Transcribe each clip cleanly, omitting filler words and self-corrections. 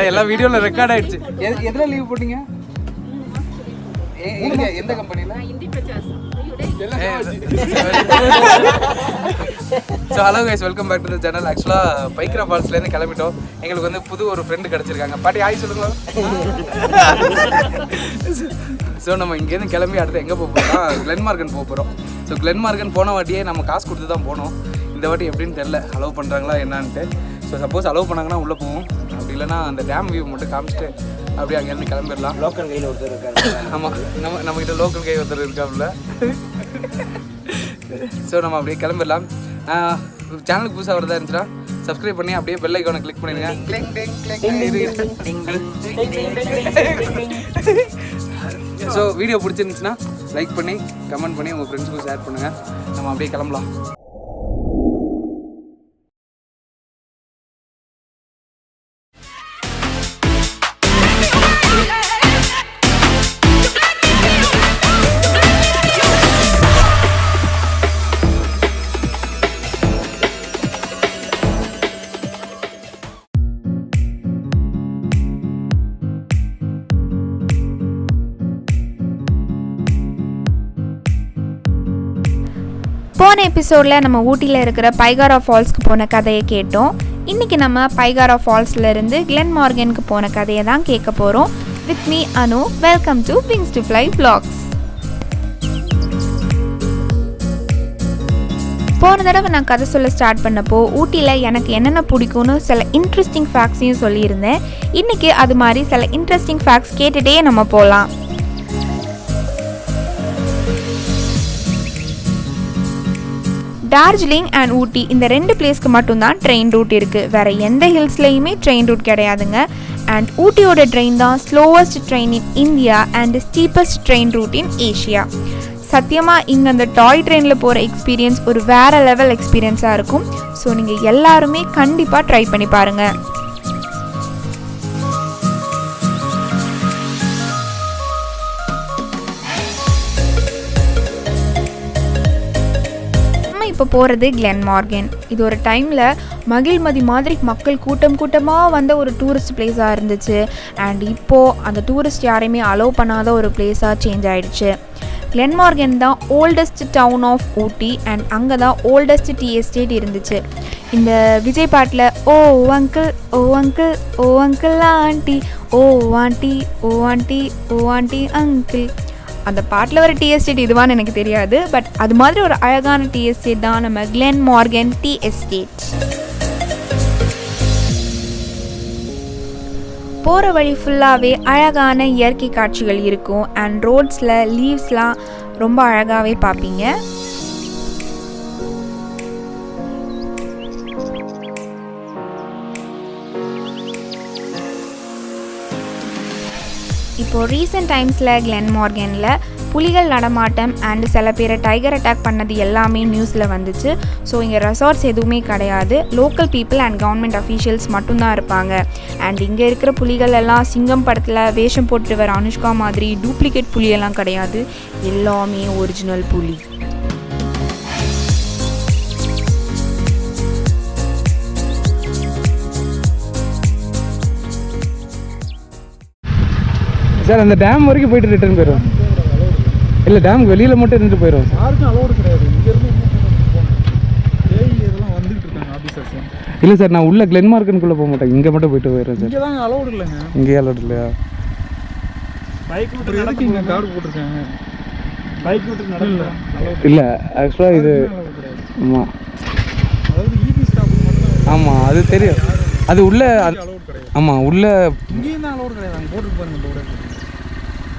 எல்லா வீடியோவில் ரெக்கார்ட் ஆயிடுச்சு. எதுல லீவ் போட்டீங்க? எந்த கம்பெனியில்? So hello guys, welcome back to the channel. ஆக்சுவலாக பைக்ரா ஃபால்ஸ்லேருந்து கிளம்பிட்டோம். எங்களுக்கு வந்து புது ஒரு ஃப்ரெண்டு கிடச்சிருக்காங்க. பாட்டி ஆய் சொல்லுங்களா. ஸோ நம்ம இங்கேருந்து கிளம்பி அடுத்து எங்கே போக போகிறோம்னா கிளென்மார்கன் போக போகிறோம். ஸோ கிளென்மார்கன் போன வாட்டியே நம்ம காசு கொடுத்து தான் போனோம். இந்த வாட்டி எப்படின்னு தெரில, அலோவ் பண்ணுறாங்களா என்னான்ட்டு. ஸோ சப்போஸ் அலோவ் பண்ணாங்கன்னா உள்ளே போவோம், அப்படி இல்லைனா அந்த டேம் வியூ மட்டும் காமிச்சிட்டு அப்படியே அங்கேருந்து கிளம்பிடலாம். லோக்கல் கையில் ஒருத்தர் இருக்காரு. ஆமாம், நம்மக்கிட்ட லோக்கல் கை ஒருத்தர் இருக்காப்புல. ஸோ நம்ம அப்படியே கிளம்பிடலாம். சேனலுக்கு புதுசாக வரதா இருந்துச்சுன்னா சப்ஸ்கிரைப் பண்ணி அப்படியே பெல் ஐக்கானை கிளிக் பண்ணிடுங்க. ஸோ வீடியோ பிடிச்சிருந்துச்சுன்னா லைக் பண்ணி கமெண்ட் பண்ணி உங்கள் ஃப்ரெண்ட்ஸுக்கும் ஷேர் பண்ணுங்கள். நம்ம அப்படியே கிளம்பலாம். போன எபிசோடில் நம்ம ஊட்டியில் இருக்கிற பைகாரா ஃபால்ஸ்க்கு போன கதையை கேட்டோம். இன்றைக்கி நம்ம பைகாரா ஃபால்ஸ்லேருந்து கிளென்மார்கனுக்கு போன கதையை தான் கேட்க போகிறோம். With me Anu. Welcome to wings to fly vlogs. போன தடவை நான் கதை சொல்ல ஸ்டார்ட் பண்ணப்போ ஊட்டியில் எனக்கு என்னென்ன பிடிக்கும்னு சில இன்ட்ரெஸ்டிங் ஃபேக்ட்ஸையும் சொல்லியிருந்தேன். இன்றைக்கி அது மாதிரி சில இன்ட்ரெஸ்டிங் ஃபேக்ட்ஸ் கேட்டுகிட்டே நம்ம போகலாம். டார்ஜிலிங் அண்ட் ஊட்டி இந்த ரெண்டு பிளேஸ்க்கு மட்டும்தான் ட்ரெயின் ரூட் இருக்குது. வேறு எந்த ஹில்ஸ்லேயுமே ட்ரெயின் ரூட் கிடையாதுங்க. அண்ட் ஊட்டியோட ட்ரெயின் தான் slowest train in India and ஸ்டீப்பஸ்ட் train root in Asia. சத்தியமாக இங்கே அந்த டாய் ட்ரெயினில் போகிற எக்ஸ்பீரியன்ஸ் ஒரு வேறு லெவல் எக்ஸ்பீரியன்ஸாக இருக்கும். ஸோ நீங்கள் எல்லாருமே கண்டிப்பாக ட்ரை பண்ணி பாருங்கள். இப்போ போகிறது கிளென்மார்கன். இது ஒரு டைமில் மகிழ்மதி மாதிரி மக்கள் கூட்டமாக வந்த ஒரு டூரிஸ்ட் பிளேஸாக இருந்துச்சு. அண்ட் இப்போது அந்த டூரிஸ்ட் யாரையுமே அலோவ் பண்ணாத ஒரு பிளேஸாக சேஞ்ச் ஆகிடுச்சு. கிளென்மார்கன் தான் oldest town of Ooty and அங்கே தான் ஓல்டஸ்ட் டீ எஸ்டேட் இருந்துச்சு. இந்த விஜய் பாட்டில் oh uncle oh uncle oh uncle aunty oh aunty oh aunty oh aunty uncle, அந்த பாட்டில் வர டீ எஸ்டேட் இதுவான்னு எனக்கு தெரியாது. பட் அது மாதிரி ஒரு அழகான டீ எஸ்டேட் தான் நம்ம கிளென்மார்கன் டீ எஸ்டேட். போகிற வழி ஃபுல்லாகவே அழகான இயற்கை காட்சிகள் இருக்கும். அண்ட் ரோட்ஸில் லீவ்ஸ்லாம் ரொம்ப அழகாகவே பார்ப்பீங்க. இப்போது ரீசெண்ட் டைம்ஸில் கிளென்மார்கனில் புலிகள் நடமாட்டம் அண்ட் சில பேரை டைகர் அட்டாக் பண்ணது எல்லாமே நியூஸில் வந்துச்சு. ஸோ இங்கே ரெசார்ட்ஸ் எதுவுமே கிடையாது. Local people and government officials மட்டும்தான் இருப்பாங்க. அண்ட் இங்கே இருக்கிற புலிகள் எல்லாம் சிங்கம் படத்தில் வேஷம் போட்டு வர அனுஷ்கா மாதிரி டூப்ளிகேட் புலியெல்லாம் கிடையாது. எல்லாமே ஒரிஜினல் புலி. சார் அந்த டேம் வரைக்கும் போயிட்டு ரிட்டர்ன் போயிடும். இல்லை டேமுக்கு வெளியில் மட்டும் இருந்துட்டு போயிடும். யாருக்கும் அலோடு கிடையாது. இங்கேருந்து இதெல்லாம் வந்துகிட்டு இருக்காங்க ஆஃபீஸர்ஸ். இல்லை சார், நான் உள்ள கிளென்மார்கனுக்குள்ளே போக மாட்டேன், இங்கே மட்டும் போயிட்டு போயிடுறேன் சார். இங்கே தான் அலோடு இல்லைங்க. இங்கேயே அலோடு இல்லையா? பைக் விட்டு நடக்க இங்கே கார்டு போட்டிருக்காங்க. பைக் விட்டு நடக்கல இல்லை ஆக்சுவலாக இது ஆமாம், அதாவது ஈபி ஸ்டாப் மட்டும். ஆமாம் அது தெரியும். அது உள்ள ஆமாம் உள்ள இங்கேயும் தான் அலோடு கிடையாது. அங்கே போட்டுட்டு பாருங்க போர்டு.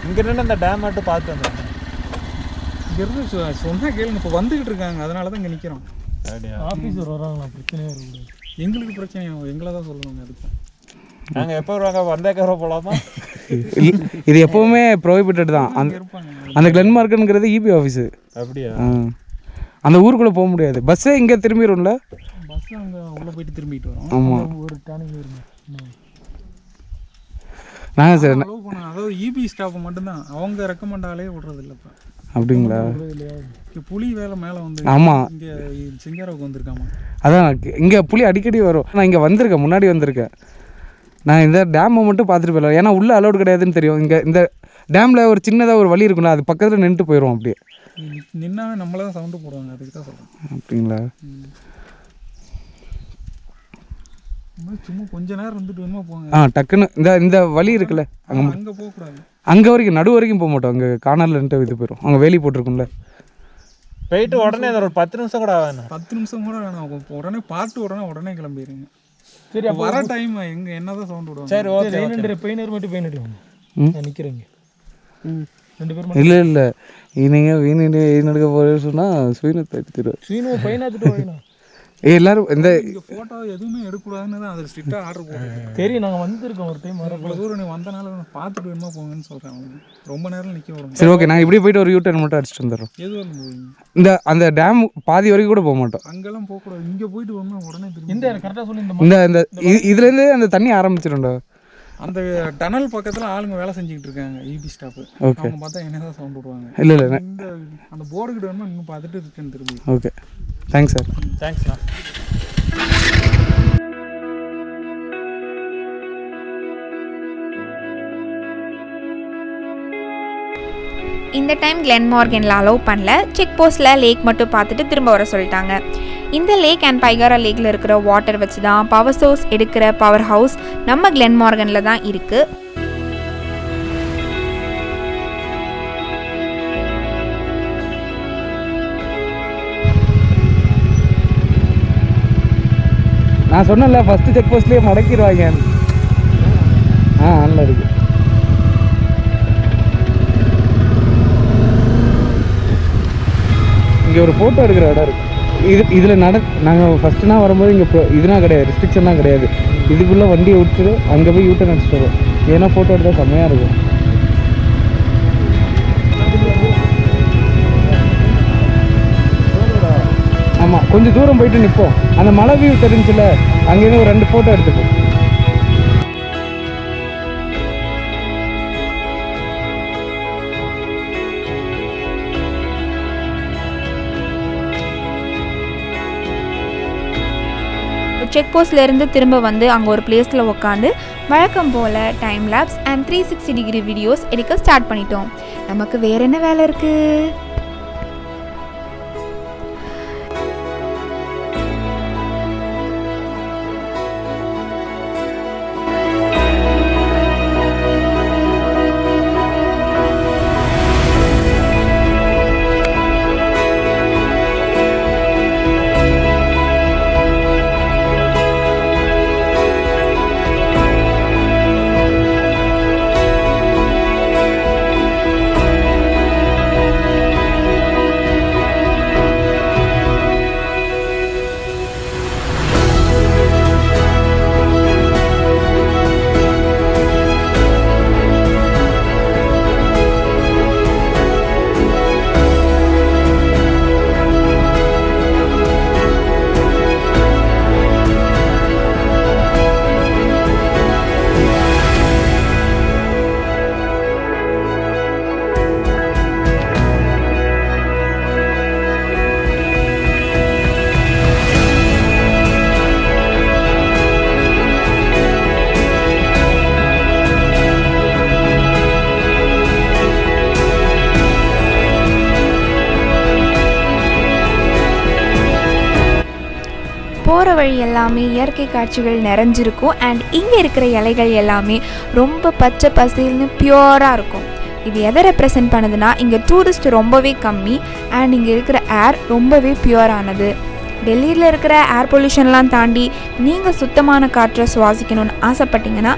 இங்கேருந்து அந்த டேம் மட்டும் பார்த்து வந்தேன். இங்கேருந்து சொன்னால் கேளுங்க. இப்போ வந்துக்கிட்டு இருக்காங்க, அதனால தான் இங்கே நிற்கிறோம். ஆஃபீஸர் வராங்களா? பிரச்சனையாக இருக்குது. எங்களுக்கு பிரச்சனையாகும், எங்களை தான் சொல்லணுங்க. அதுக்கு நாங்கள் எப்போ வருவாங்க? வந்தேக்கார போகலாமா? இது எப்போவுமே ப்ரோஹிபிட்டட் தான். அந்த கிளென்மார்கனுங்கிறது இபி ஆஃபீஸு. அப்படியா? அந்த ஊருக்குள்ளே போக முடியாது. பஸ்ஸே இங்கே திரும்பிடும்ல. பஸ்ஸு அங்கே உள்ளே போயிட்டு திரும்பிட்டு வரோம். ஆமாம், ஒரு டேனிங் வருங்க. நாங்கள் சார் அதாவது இபி ஸ்டாஃப் மட்டும்தான். அவங்க ரெக்கமெண்டாலே விடுறது இல்லைப்பா. அப்படிங்களா? புலி வேலை மேலே வந்து ஆமாம், இங்கே சிங்காராவுக்கு வந்திருக்காமா. அதான் இங்கே புலி அடிக்கடி வரும். நான் இங்கே வந்திருக்கேன், முன்னாடி வந்திருக்கேன். நான் இந்த டேமை மட்டும் பார்த்துட்டு போயிடலாம், ஏன்னா உள்ளே அலௌட் கிடையாதுன்னு தெரியும். இங்கே இந்த டேமில் ஒரு சின்னதாக ஒரு வழி இருக்கும்ல, அது பக்கத்தில் நின்றுட்டு போயிடும். அப்படியே நின்னாவே நம்மள தான் சவுண்டு போடுவாங்க, அதுக்கு தான் சொல்கிறேன். அப்படிங்களா? சும்மா கொஞ்ச நேரம் இருந்துட்டு வேணுமா போங்க. டக்குன்னு இந்த வழி இருக்குல்ல, அங்கே போகக்கூடாது. அங்கே வரைக்கும் நடு வரைக்கும் போக மாட்டோம். அங்கே காணாலின்ட்டு இது போயிடும். அங்கே வேலி போட்டிருக்கும்ல, போயிட்டு உடனே ஒரு 10 நிமிஷம் கூட வேணும். 10 நிமிஷம் கூட வேணும். உடனே பார்த்து உடனே கிளம்பிடுங்க. சரி, அப்போ வர டைம் எங்கே என்னதான் சவுண்ட் விடுவாங்க. சரி, ஓகே. பெயினர் மட்டும் பெயினர் நிற்கிறீங்க 2 பேரும். இல்லை நீங்கள் வீணு எடுக்க போகிறேன்னு சொன்னால் ஸ்வீனத்தை எடுத்துடுவேன். ஸ்வீனு பையனாத்துட்டு வரணும். எல்லாரும் இந்த ஃபோட்டோ எதுவுமே எடுக்கக்கூடாதுன்னு தான் அதில் ஸ்ட்ரிக்டாக ஆர்டர் போடுறோம். தெரியும், நாங்கள் வந்திருக்கோம் ஒரு டைம். இவ்வளோ தூரம் நீ வந்தனால பார்த்துட்டு வேணுமா போங்கன்னு சொல்கிறேன். ரொம்ப நேரம் நிற்க வரும். சரி, ஓகே. நான் இப்படி போயிட்டு ஒரு யூட்டர்ன் மட்டும் அடிச்சுட்டு வந்துடுறோம். எது வரணும் போவீங்க? அந்த டேம் பாதி வரைக்கும் கூட போக மாட்டோம். அங்கெல்லாம் போகக்கூடாது. இங்கே போயிட்டு வரணும் உடனே திரும்பி. இந்த கரெக்டாக சொல்லி இந்த இதுலேருந்து அந்த தண்ணி ஆரம்பிச்சிடும்டா. அந்த டனல் பக்கத்தில் ஆளுங்க வேலை செஞ்சுக்கிட்டு இருக்காங்க, இபி ஸ்டாப்பு. அவங்க பார்த்தா என்னதான் சவுண்ட் விடுவாங்க. இல்லை இந்த அந்த போர்டு கிட்ட வேணுமா இன்னும் பார்த்துட்டு இருக்குன்னு திரும்பி. Okay, thanks sir. தேங்க்ஸ்ண்ணா. இந்த டைம் கிளென்மார்கனில் அலோவ் பண்ணல. செக் போஸ்ட்டில் லேக் மட்டும் பார்த்துட்டு திரும்ப வர சொல்லிட்டாங்க. இந்த லேக் அண்ட் பைகாரா லேக்கில் இருக்கிற வாட்டர் வச்சு தான் பவர் சோர்ஸ் எடுக்கிற பவர் ஹவுஸ் நம்ம கிளென்மார்கனில் தான் இருக்குது. நான் சொன்னேன்ல, ஃபஸ்ட்டு செக் போஸ்ட்லேயே மடக்கிடுவாங்க. நல்லா இருக்கு. இங்கே ஒரு ஃபோட்டோ எடுக்கிற இடம் இருக்குது. இதில் நாங்கள் ஃபஸ்ட்டுனா வரும்போது இங்கே இதுனா கிடையாது, ரெஸ்ட்ரிக்ஷன்லாம் கிடையாது. இதுக்குள்ளே வண்டியை விட்டுட்டு அங்கே போய் யூட்டர்ன் அடிச்சுட்டு வரும். ஏன்னா ஃபோட்டோ எடுத்தால் செம்மையாக இருக்கும். ஆமாம், கொஞ்சம் தூரம் போயிட்டு நிற்போம். அந்த மலை வியூ தெரிஞ்சுல, அங்கேருந்து ஒரு 2 ஃபோட்டோ எடுத்துப்போம். செக் போஸ்ட்லேருந்து திரும்ப வந்து அங்கே ஒரு பிளேஸில் உட்காந்து வழக்கம் போல் time lapse and 360 degree videos எடுக்க ஸ்டார்ட் பண்ணிட்டோம். நமக்கு வேறு என்ன வேலை இருக்குது? போகிற வழி எல்லாமே இயற்கை காட்சிகள் நிறைஞ்சிருக்கும். அண்ட் இங்கே இருக்கிற இலைகள் எல்லாமே ரொம்ப பச்சை பசேல்னு பியூராக இருக்கும். இது எதை ரெப்ரசன்ட் பண்ணுதுன்னா, இங்கே டூரிஸ்ட் ரொம்பவே கம்மி அண்ட் இங்கே இருக்கிற ஏர் ரொம்பவே பியூரானது. டெல்லியில் இருக்கிற ஏர் பொல்யூஷன்லாம் தாண்டி நீங்கள் சுத்தமான காற்றை சுவாசிக்கணும்னு ஆசைப்பட்டீங்கன்னா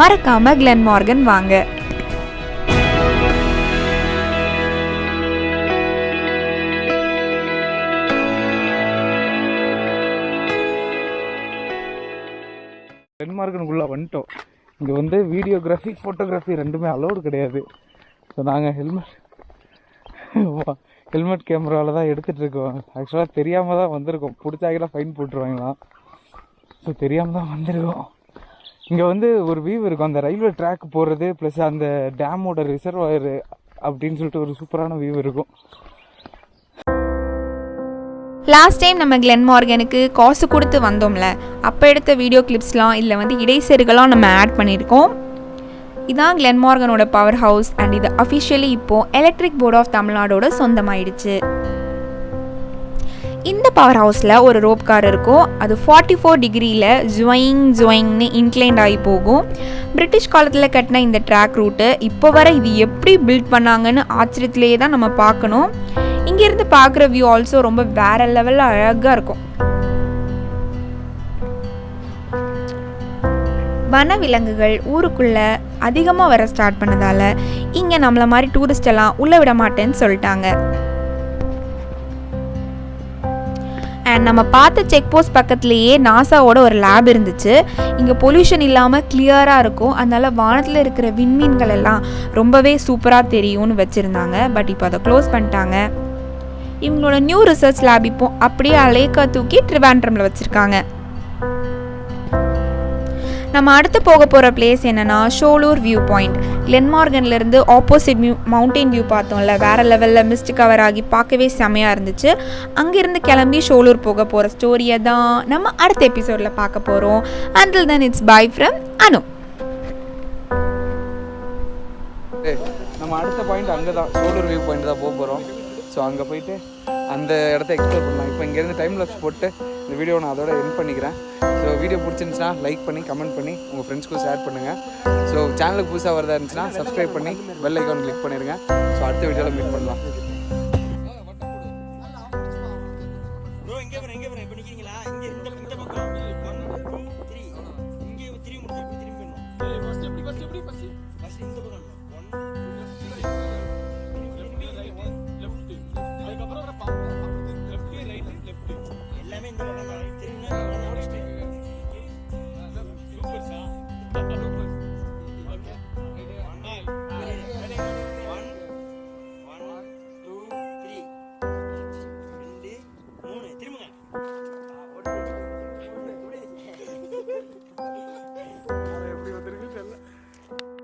மறக்காமல் கிளென்மார்கன் வாங்க. கிளென்மார்கனுக்குள்ளே வந்துட்டோம். இங்கே வந்து வீடியோகிராஃபி, ஃபோட்டோகிராஃபி ரெண்டுமே அலோடு கிடையாது. ஸோ நாங்கள் ஹெல்மெட் கேமராவில் தான் எடுத்துகிட்ருக்கோம். ஆக்சுவலாக தெரியாமல் தான் வந்திருக்கோம். பிடிச்சாக்கெல்லாம் ஃபைன் போட்டுருவாங்களாம். ஸோ தெரியாமல் தான் வந்திருக்கோம். இங்கே வந்து ஒரு வியூ இருக்கும், அந்த ரயில்வே ட்ராக் போகிறது ப்ளஸ் அந்த டேமோட ரிசர்வாயர் அப்படின்னு சொல்லிட்டு ஒரு சூப்பரான வியூ இருக்கும். லாஸ்ட் டைம் நம்ம கிளென்மார்கனுக்கு காசு கொடுத்து வந்தோம்ல, அப்போ எடுத்த வீடியோ கிளிப்ஸ்லாம் இதில் வந்து இடைச்செருகலாம் நம்ம ஆட் பண்ணியிருக்கோம். இதான் கிளென்மார்கனோட பவர் ஹவுஸ் அண்ட் இது அஃபிஷியலி இப்போது எலக்ட்ரிக் போர்ட் ஆஃப் தமிழ்நாடோட சொந்தமாயிடுச்சு. இந்த பவர் ஹவுஸில் ஒரு ரோப் கார் இருக்கும். அது 44 டிகிரியில் ஜுவைங்னு இன்க்ளைண்ட் ஆகி போகும். பிரிட்டிஷ் காலத்தில் கட்டின இந்த ட்ராக் ரூட்டு இப்போ வர இது எப்படி பில்ட் பண்ணாங்கன்னு ஆச்சரியத்திலேயே தான் நம்ம பார்க்கணும். இங்கேருந்து பார்க்குற வியூ ஆல்சோ ரொம்ப வேறு லெவலில் அழகாக இருக்கும். வனவிலங்குகள் ஊருக்குள்ளே அதிகமாக வர ஸ்டார்ட் பண்ணதால் இங்கே நம்மளை மாதிரி டூரிஸ்ட் எல்லாம் உள்ளே விட மாட்டேன்னு சொல்லிட்டாங்க. அண்ட் நம்ம பார்த்த செக் போஸ்ட் பக்கத்துலேயே நாசாவோட ஒரு லேப் இருந்துச்சு. இங்கே பொல்யூஷன் இல்லாமல் கிளியராக இருக்கும். அதனால் வானத்தில் இருக்கிற விண்மீன்கள் எல்லாம் ரொம்பவே சூப்பராக தெரியும்னு வச்சுருந்தாங்க. பட் இப்போ அதை க்ளோஸ் பண்ணிட்டாங்க. இவங்களோட நியூ ரிசர்ச் லேப் இப்போ அப்படியே அலேக்கா தூக்கி ட்ரிவாண்ட்ரமில் வச்சுருக்காங்க. நம்ம அடுத்து போக போகிற பிளேஸ் என்னென்னா ஷோலூர் வியூ பாயிண்ட். கிளென்மார்கன்லேருந்து ஆப்போசிட் மவுண்டெயின் வியூ பார்த்தோம்ல, வேறு லெவலில் மிஸ்ட் கவர் ஆகி பார்க்கவே செமையாக இருந்துச்சு. அங்கேருந்து கிளம்பி ஷோலூர் போக போகிற ஸ்டோரியை தான் நம்ம அடுத்த எபிசோடில் பார்க்க போகிறோம். Until then it's bye from Anu. நம்ம அடுத்த பாயிண்ட் அங்கே தான், ஷோலூர் வியூ பாயிண்ட் தான் போக போகிறோம். ஸோ அங்கே போயிட்டு அந்த இடத்த எக்ஸ்ப்ளோர் பண்ணலாம். இப்போ இங்கேருந்து டைம் லாப்ஸ் போட்டு இந்த வீடியோ நான் அதோட எண்ட் பண்ணிக்கிறேன். ஸோ வீடியோ பிடிச்சிருந்துச்சுன்னா லைக் பண்ணி கமெண்ட் பண்ணி உங்கள் ஃப்ரெண்ட்ஸ்க்கும் ஷேர் பண்ணுங்கள். ஸோ சேனலுக்கு புதுசாக வரதா இருந்துச்சுன்னா சப்ஸ்கிரைப் பண்ணி பெல் ஐக்கான் கிளிக் பண்ணிடுங்க. ஸோ அடுத்த வீடியோவில் மீட் பண்ணலாம். எல்லாமே இந்த